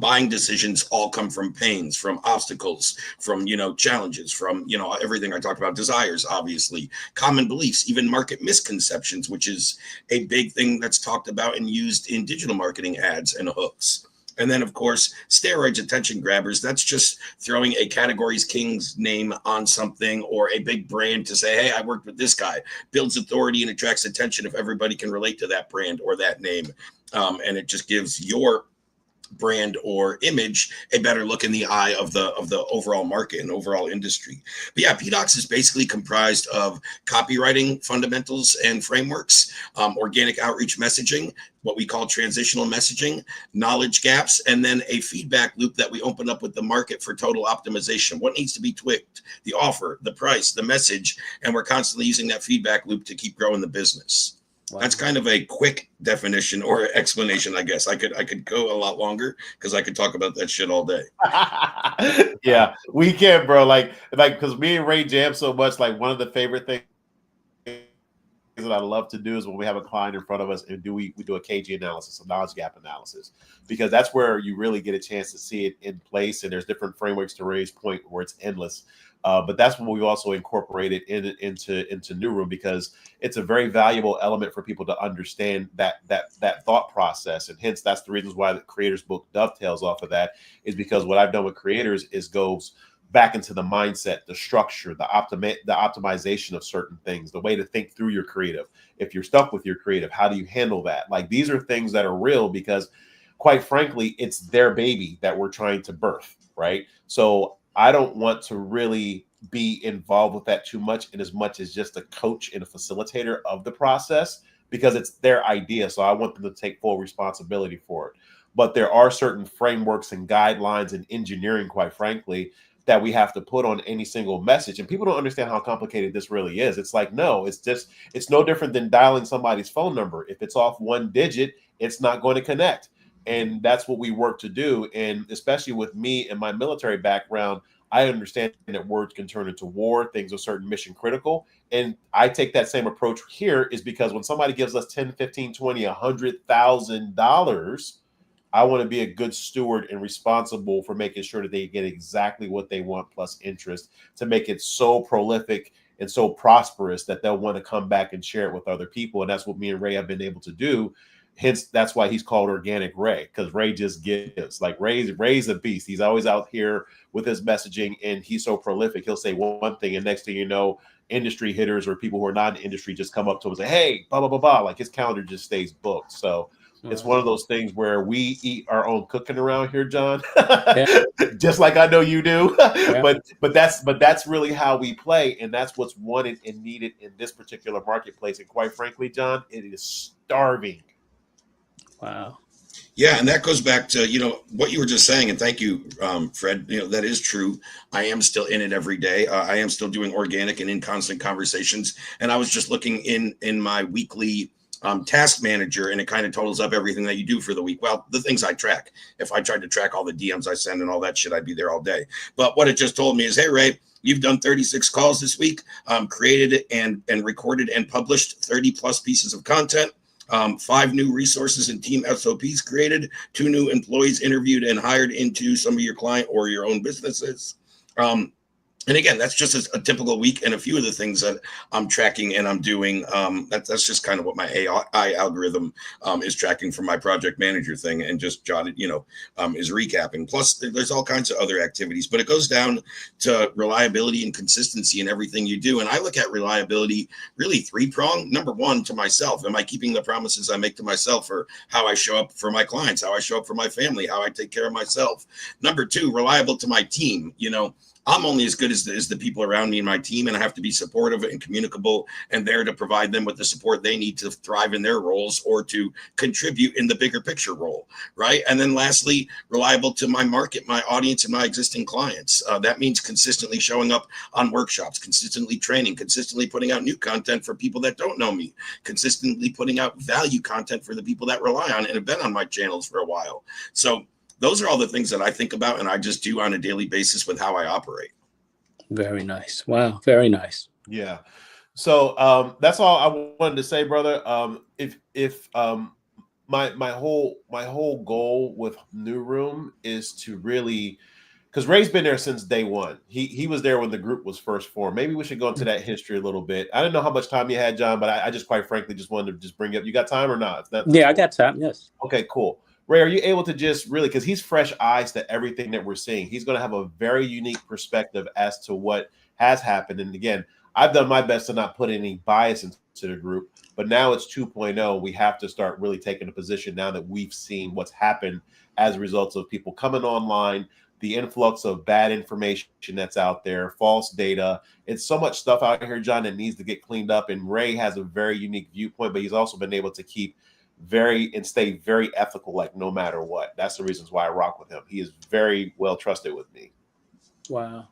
Buying decisions all come from pains, from obstacles, from, challenges, from, everything I talked about, desires, obviously, common beliefs, even market misconceptions, which is a big thing that's talked about and used in digital marketing ads and hooks. And then, of course, steroids, attention grabbers. That's just throwing a categories king's name on something, or a big brand to say, hey, I worked with this guy. Builds authority and attracts attention if everybody can relate to that brand or that name. And it just gives your brand or image a better look in the eye of the overall market and overall industry. But yeah, PDOX is basically comprised of copywriting fundamentals and frameworks, organic outreach messaging, what we call transitional messaging, knowledge gaps, and then a feedback loop that we open up with the market for total optimization. What needs to be tweaked, the offer, the price, the message, and we're constantly using that feedback loop to keep growing the business. Wow. That's kind of a quick definition or explanation, I guess. I could go a lot longer because I could talk about that shit all day. Yeah, we can, bro. Like because me and Ray jam so much. Like one of the favorite things that I love to do is when we have a client in front of us and we do a KG analysis, a knowledge gap analysis, because that's where you really get a chance to see it in place. And there's different frameworks to Ray's point where it's endless. But that's when we also incorporated into New Room, because it's a very valuable element for people to understand that thought process. And hence, that's the reasons why the Creators Book dovetails off of that, is because what I've done with creators is goes back into the mindset, the structure, the optimization of certain things, the way to think through your creative. If you're stuck with your creative, how do you handle that? Like, these are things that are real because, quite frankly, it's their baby that we're trying to birth, right? So I don't want to really be involved with that too much, in as much as just a coach and a facilitator of the process. because it's their idea. So I want them to take full responsibility for it. But there are certain frameworks and guidelines and engineering, quite frankly, that we have to put on any single message. And people don't understand how complicated this really is. It's like, no, it's no different than dialing somebody's phone number. If it's off one digit, it's not going to connect. And that's what we work to do. And especially with me and my military background, I understand that words can turn into war. Things are certain mission critical. And I take that same approach here is because when somebody gives us 10, 15, 20, $100,000, I want to be a good steward and responsible for making sure that they get exactly what they want plus interest to make it so prolific and so prosperous that they'll want to come back and share it with other people. And that's what me and Ray have been able to do. Hence, that's why he's called Organic Ray, because Ray just gives. Like Ray's a beast. He's always out here with his messaging, and he's so prolific. He'll say one thing, and next thing you know, industry hitters or people who are not in the industry just come up to him and say, hey, blah, blah, blah, blah. Like his calendar just stays booked. So it's one of those things where we eat our own cooking around here, John. Just like I know you do. Yeah. But that's really how we play, and that's what's wanted and needed in this particular marketplace. And quite frankly, John, it is starving. Wow. Yeah, and that goes back to, what you were just saying, and thank you, Fred. That is true. I am still in it every day. I am still doing organic and in constant conversations. And I was just looking in my weekly task manager, and it kind of totals up everything that you do for the week. Well, the things I track. If I tried to track all the DMs I send and all that shit, I'd be there all day. But what it just told me is, hey, Ray, you've done 36 calls this week, created and recorded and published 30 plus pieces of content. 5 new resources and team SOPs created, 2 new employees interviewed and hired into some of your client or your own businesses. And again, that's just a typical week, and a few of the things that I'm tracking and I'm doing. That's just kind of what my AI algorithm is tracking from my project manager thing, and just jotted, is recapping. Plus, there's all kinds of other activities, but it goes down to reliability and consistency in everything you do. And I look at reliability really 3-pronged. Number one, to myself. Am I keeping the promises I make to myself, or how I show up for my clients, how I show up for my family, how I take care of myself? Number 2, reliable to my team. I'm only as good as the people around me and my team, and I have to be supportive and communicable and there to provide them with the support they need to thrive in their roles or to contribute in the bigger picture role, right? And then lastly, reliable to my market, my audience, and my existing clients. That means consistently showing up on workshops, consistently training, consistently putting out new content for people that don't know me, consistently putting out value content for the people that rely on and have been on my channels for a while. So those are all the things that I think about and I just do on a daily basis with how I operate. Very nice. Wow. Very nice. Yeah. So that's all I wanted to say, brother. If my whole goal with New Room is to really, because Ray's been there since day one. He was there when the group was first formed. Maybe we should go into that history a little bit. I didn't know how much time you had, John, but I just quite frankly just wanted to just bring up. You got time or not? Yeah, I got time. Yes. Okay, cool. Ray, are you able to just really, because he's fresh eyes to everything that we're seeing. He's going to have a very unique perspective as to what has happened. And again, I've done my best to not put any bias into the group, but now it's 2.0. We have to start really taking a position now that we've seen what's happened as a result of people coming online, the influx of bad information that's out there, false data. It's so much stuff out here, John, that needs to get cleaned up. And Ray has a very unique viewpoint, but he's also been able to stay very ethical, like no matter what. That's the reasons why I rock with him. He is very well trusted with me. Wow.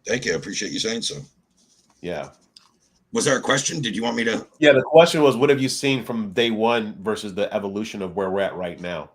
Thank you. I appreciate you saying so. Yeah. Was there a question? Did you want me to? Yeah, the question was, what have you seen from day one versus the evolution of where we're at right now?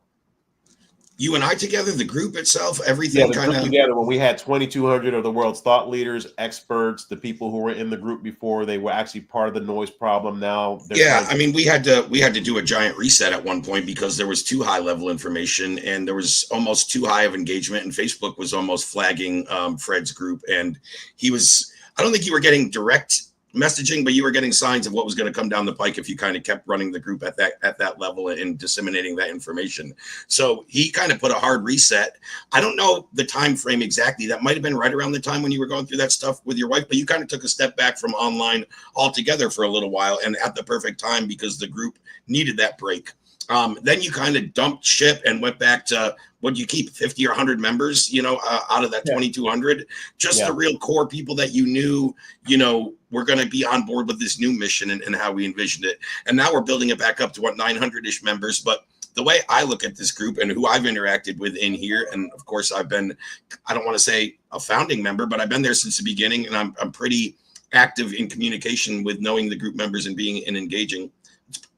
You and I together, the group itself, everything. Yeah, the group together, when we had 2,200 of the world's thought leaders, experts, the people who were in the group before, they were actually part of the noise problem. Now, yeah, I mean, we had to do a giant reset at one point because there was too high level information and there was almost too high of engagement, and Facebook was almost flagging Fred's group, and I don't think you were getting direct messaging, but you were getting signs of what was going to come down the pike if you kind of kept running the group at that level and disseminating that information. So he kind of put a hard reset. I don't know the time frame exactly. That might have been right around the time when you were going through that stuff with your wife, but you kind of took a step back from online altogether for a little while, and at the perfect time because the group needed that break. Then you kind of dumped ship and went back to, what do you keep, 50 or 100 members, out of that 2,200, just the real core people that you knew, were going to be on board with this new mission and how we envisioned it. And now we're building it back up to 900-ish members. But the way I look at this group and who I've interacted with in here, and of course I've been, I don't want to say a founding member, but I've been there since the beginning, and I'm pretty active in communication with knowing the group members and being and engaging.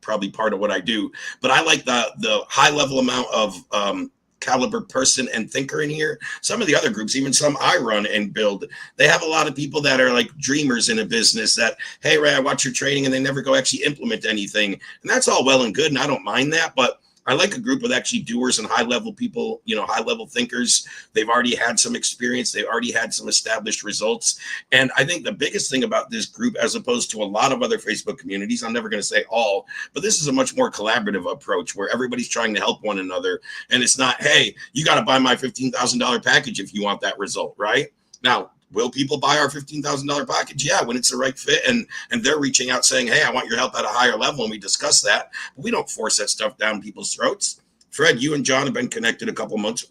Probably part of what I do, but I like the high level amount of caliber person and thinker in here. Some of the other groups, even some I run and build, they have a lot of people that are like dreamers in a business that, hey, Ray, I watch your training, and they never go actually implement anything. And that's all well and good, and I don't mind that, but I like a group with actually doers and high level people, high level thinkers. They've already had some experience. They've already had some established results. And I think the biggest thing about this group, as opposed to a lot of other Facebook communities, I'm never going to say all, but this is a much more collaborative approach where everybody's trying to help one another. And it's not, hey, you got to buy my $15,000 package if you want that result, right? Now, will people buy our $15,000 package? Yeah, when it's the right fit, and they're reaching out saying, hey, I want your help at a higher level, and we discuss that. But we don't force that stuff down people's throats. Fred, you and John have been connected a couple months.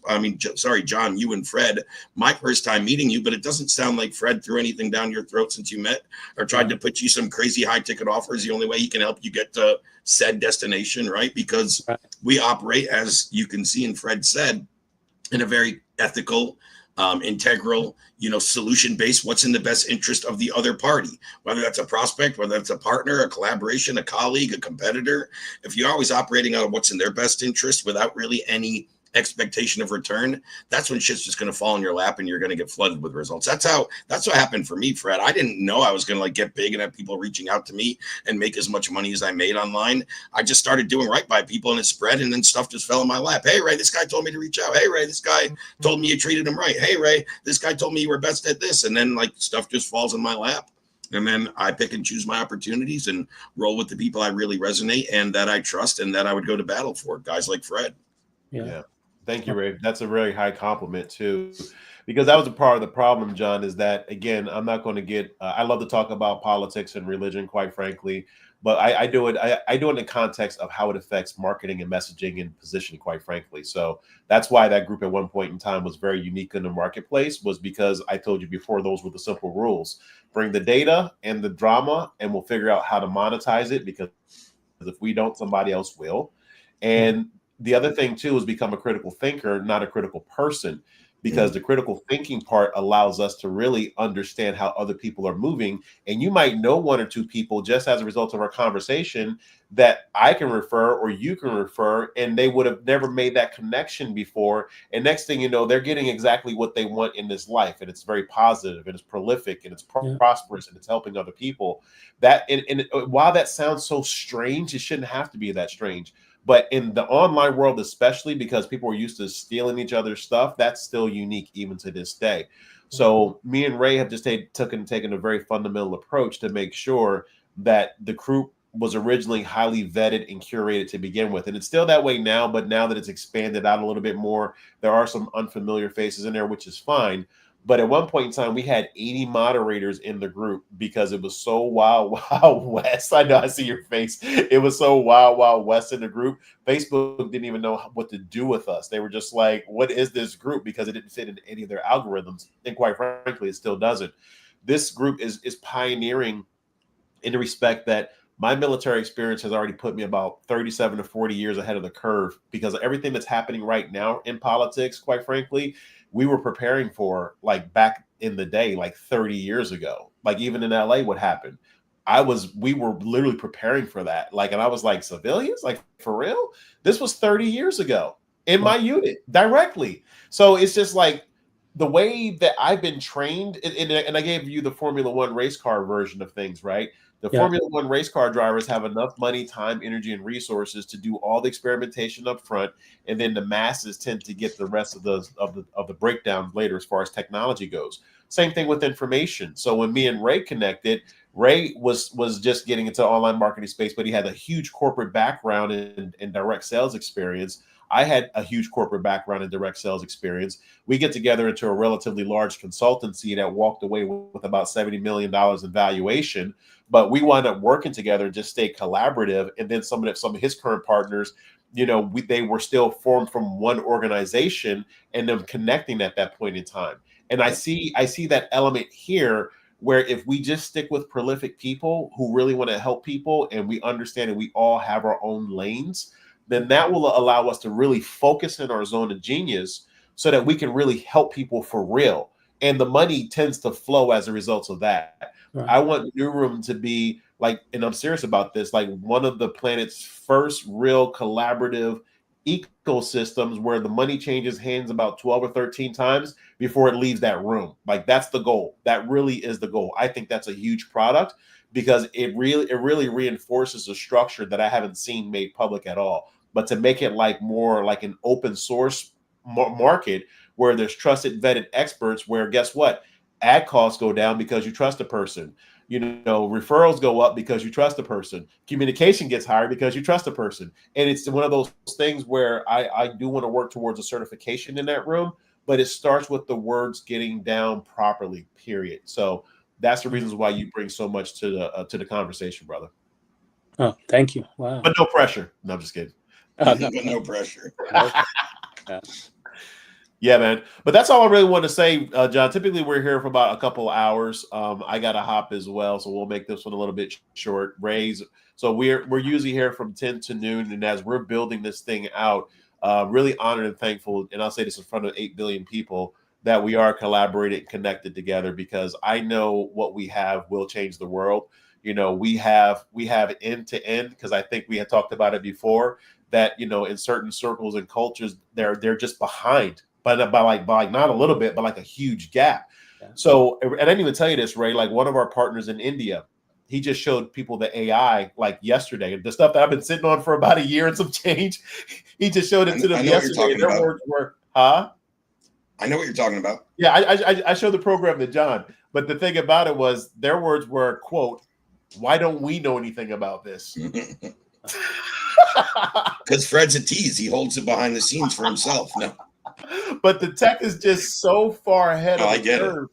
John, you and Fred, my first time meeting you, but it doesn't sound like Fred threw anything down your throat since you met or tried to put you some crazy high ticket offers. The only way he can help you get to said destination, right? Because we operate, as you can see and Fred said, in a very ethical, integral, solution-based, what's in the best interest of the other party, whether that's a prospect, whether that's a partner, a collaboration, a colleague, a competitor. If you're always operating out of what's in their best interest without really any expectation of return, that's when shit's just going to fall in your lap and you're going to get flooded with results. That's what happened for me, Fred. I didn't know I was going to get big and have people reaching out to me and make as much money as I made online. I just started doing right by people, and it spread, and then stuff just fell in my lap. Hey, Ray, this guy told me to reach out. Hey, Ray, this guy told me you treated him right. Hey, Ray, this guy told me you were best at this. And then stuff just falls in my lap. And then I pick and choose my opportunities and roll with the people I really resonate and that I trust and that I would go to battle for, guys like Fred. Yeah. Thank you, Ray. That's a very high compliment too, because that was a part of the problem, John, is that, again, I'm not going to get, I love to talk about politics and religion, quite frankly, but I do it in the context of how it affects marketing and messaging and positioning, quite frankly. So that's why that group at one point in time was very unique in the marketplace, was because I told you before, those were the simple rules. Bring the data and the drama, and we'll figure out how to monetize it, because if we don't, somebody else will. And the other thing too is become a critical thinker, not a critical person, because the critical thinking part allows us to really understand how other people are moving. And you might know one or two people just as a result of our conversation that I can refer or you can refer, and they would have never made that connection before. And next thing you know, they're getting exactly what they want in this life. And it's very positive, and it's prolific, and it's prosperous, and it's helping other people. While that sounds so strange, it shouldn't have to be that strange. But in the online world, especially because people are used to stealing each other's stuff, that's still unique even to this day. So me and Ray have just taken a very fundamental approach to make sure that the group was originally highly vetted and curated to begin with. And it's still that way now, but now that it's expanded out a little bit more, there are some unfamiliar faces in there, which is fine. But at one point in time, we had 80 moderators in the group because it was so wild, wild west. I know, I see your face. It was so wild, wild west in the group. Facebook didn't even know what to do with us. They were just like, what is this group? Because it didn't fit into any of their algorithms. And quite frankly, it still doesn't. This group is pioneering in the respect that my military experience has already put me about 37 to 40 years ahead of the curve, because everything that's happening right now in politics, quite frankly, we were preparing for back in the day, 30 years ago. Even in LA, what happened? We were literally preparing for that. And I was like, civilians? For real? This was 30 years ago in my unit directly. So it's just the way that I've been trained, and I gave you the Formula One race car version of things, right? The Formula One race car drivers have enough money, time, energy, and resources to do all the experimentation up front, and then the masses tend to get the rest of the breakdown later as far as technology goes. Same thing with information. So when me and Ray connected, Ray was just getting into online marketing space, but he had a huge corporate background and direct sales experience. I had a huge corporate background in direct sales experience. We get together into a relatively large consultancy that walked away with about $70 million in valuation. But we wound up working together and just stay collaborative. And then some of his current partners, they were still formed from one organization and them connecting at that point in time. And I see that element here where if we just stick with prolific people who really want to help people and we understand that we all have our own lanes, then that will allow us to really focus in our zone of genius so that we can really help people for real. And the money tends to flow as a result of that. Right. I want New Room to be like, and I'm serious about this, like one of the planet's first real collaborative ecosystems where the money changes hands about 12 or 13 times before it leaves that room. Like that's the goal. That really is the goal. I think that's a huge product because it really reinforces a structure that I haven't seen made public at all. But to make it like more like an open source market where there's trusted vetted experts, where guess what? Ad costs go down because you trust a person. Referrals go up because you trust a person. Communication gets higher because you trust a person. And it's one of those things where I do want to work towards a certification in that room, but it starts with the words getting down properly, period. So that's the reasons why you bring so much to the conversation, brother. Oh, thank you. Wow. But no pressure. No, I'm just kidding. But no pressure. Yeah. Yeah, man. But that's all I really want to say, John. Typically, we're here for about a couple hours. I got to hop as well, so we'll make this one a little bit short. Raise. So we're usually here from 10 to noon, and as we're building this thing out, really honored and thankful, and I'll say this in front of 8 billion people, that we are collaborated and connected together, because I know what we have will change the world. We have end to end, because I think we had talked about it before, that in certain circles and cultures they're just behind. But by like not a little bit, but like a huge gap. Yeah. So, and I didn't even tell you this, Ray, like one of our partners in India, he just showed people the AI like yesterday, the stuff that I've been sitting on for about a year and some change. He just showed it to them yesterday. Their words were, huh? I know what you're talking about. Yeah, I showed the program to John, but the thing about it was their words were, quote, "Why don't we know anything about this?" Because Fred's a tease. He holds it behind the scenes for himself. No. But the tech is just so far ahead of the curve.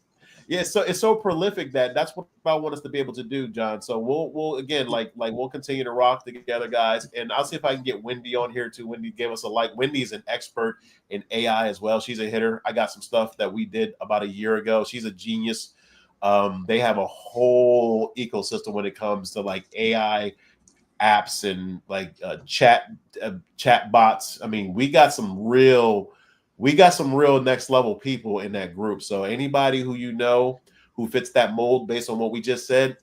Yeah, so it's so prolific that's what I want us to be able to do, John. So we'll again like we'll continue to rock together, guys. And I'll see if I can get Wendy on here too. Wendy gave us a like. Wendy's an expert in AI as well. She's a hitter. I got some stuff that we did about a year ago. She's a genius. They have a whole ecosystem when it comes to like AI apps and like chat bots. I mean, we got some real next level people in that group. So anybody who who fits that mold based on what we just said,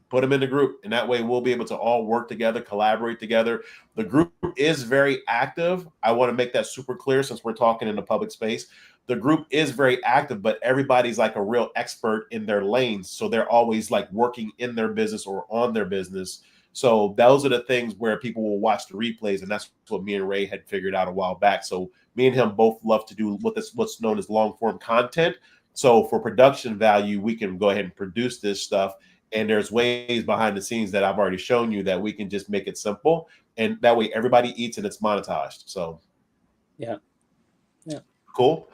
put them in the group. And that way we'll be able to all work together, collaborate together. The group is very active. I want to make that super clear since we're talking in the public space. The group is very active, but everybody's like a real expert in their lanes. So they're always like working in their business or on their business. So those are the things where people will watch the replays, and that's what me and Ray had figured out a while back. So me and him both love to do what's known as long form content. So for production value, we can go ahead and produce this stuff. And there's ways behind the scenes that I've already shown you that we can just make it simple, and that way everybody eats and it's monetized. So yeah, cool.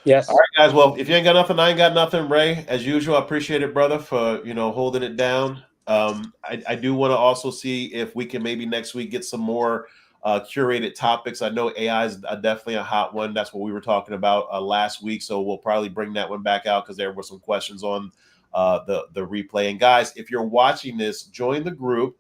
Yes. All right, guys. Well, if you ain't got nothing, I ain't got nothing. Ray, as usual, I appreciate it, brother, for holding it down. I do want to also see if we can maybe next week get some more curated topics. I know AI is definitely a hot one. That's what we were talking about last week. So we'll probably bring that one back out because there were some questions on the replay. And guys, if you're watching this, join the group.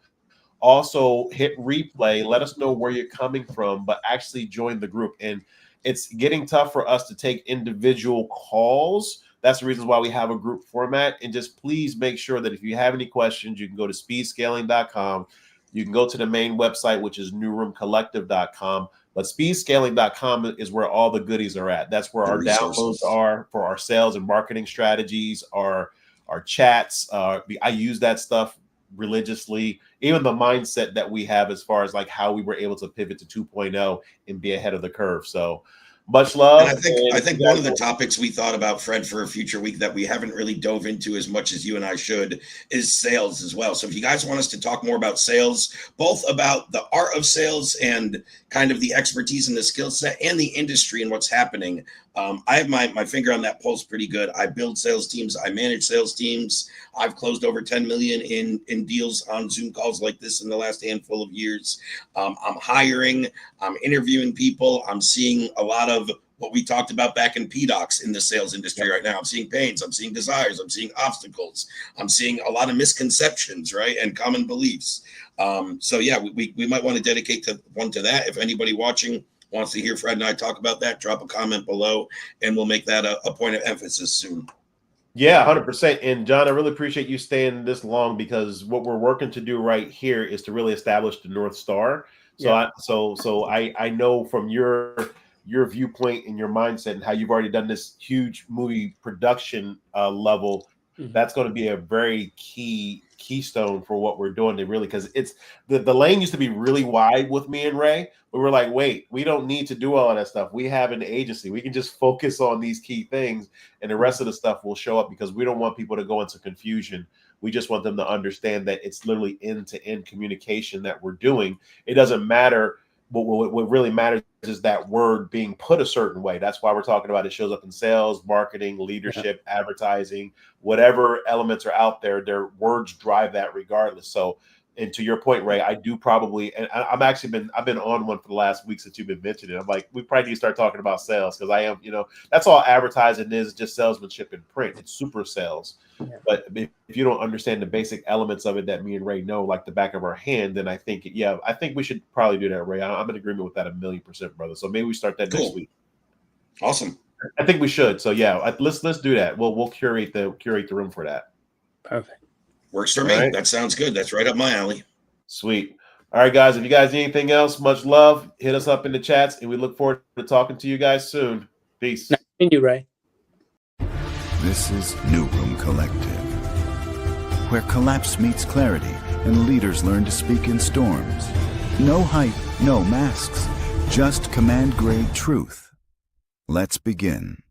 Also hit replay. Let us know where you're coming from, but actually join the group. And it's getting tough for us to take individual calls. That's the reason why we have a group format. And just please make sure that if you have any questions, you can go to speedscaling.com. You can go to the main website, which is newroomcollective.com. But speedscaling.com is where all the goodies are at. That's where our downloads are for our sales and marketing strategies, our chats. I use that stuff religiously. Even the mindset that we have as far as like how we were able to pivot to 2.0 and be ahead of the curve. So much love. And I think one of the topics we thought about, Fred, for a future week that we haven't really dove into as much as you and I should is sales as well. So if you guys want us to talk more about sales, both about the art of sales and kind of the expertise and the skill set and the industry and what's happening, I have my finger on that pulse pretty good. I build sales teams. I manage sales teams. I've closed over 10 million in deals on Zoom calls like this in the last handful of years. I'm hiring. I'm interviewing people. I'm seeing a lot of what we talked about back in PDOCs in the sales industry right now. I'm seeing pains. I'm seeing desires. I'm seeing obstacles. I'm seeing a lot of misconceptions, right, and common beliefs. So yeah, we might want to dedicate one to that. If anybody watching wants to hear Fred and I talk about that, drop a comment below, and we'll make that a point of emphasis soon. Yeah, 100%. And John, I really appreciate you staying this long, because what we're working to do right here is to really establish the North Star. So yeah. I know from your viewpoint and your mindset and how you've already done this huge movie production level, that's going to be a very keystone for what we're doing. To really, because it's the lane used to be really wide with me and Ray. We were like, wait, we don't need to do all of that stuff. We have an agency. We can just focus on these key things, and the rest of the stuff will show up, because we don't want people to go into confusion. We just want them to understand that it's literally end-to-end communication that we're doing. It doesn't matter. What really matters is that word being put a certain way. That's why we're talking about it shows up in sales, marketing, leadership, advertising, whatever elements are out there, their words drive that regardless. So, and to your point, Ray, I do probably, and I've been on one for the last week since you've been mentioning it. I'm like, we probably need to start talking about sales, because I am, that's all advertising is, just salesmanship in print. It's super sales. Yeah. But if you don't understand the basic elements of it that me and Ray know like the back of our hand, then I think we should probably do that, Ray. I'm in agreement with that 1,000,000%, brother. So maybe we start that next week. Awesome. I think we should. So yeah, let's do that. We'll curate the room for that. Perfect. Works for me. Right. That sounds good. That's right up my alley. Sweet. All right, guys. If you guys need anything else, much love. Hit us up in the chats, and we look forward to talking to you guys soon. Peace. Thank you, Ray. This is New Room Collective, where collapse meets clarity and leaders learn to speak in storms. No hype, no masks, just command grade truth. Let's begin.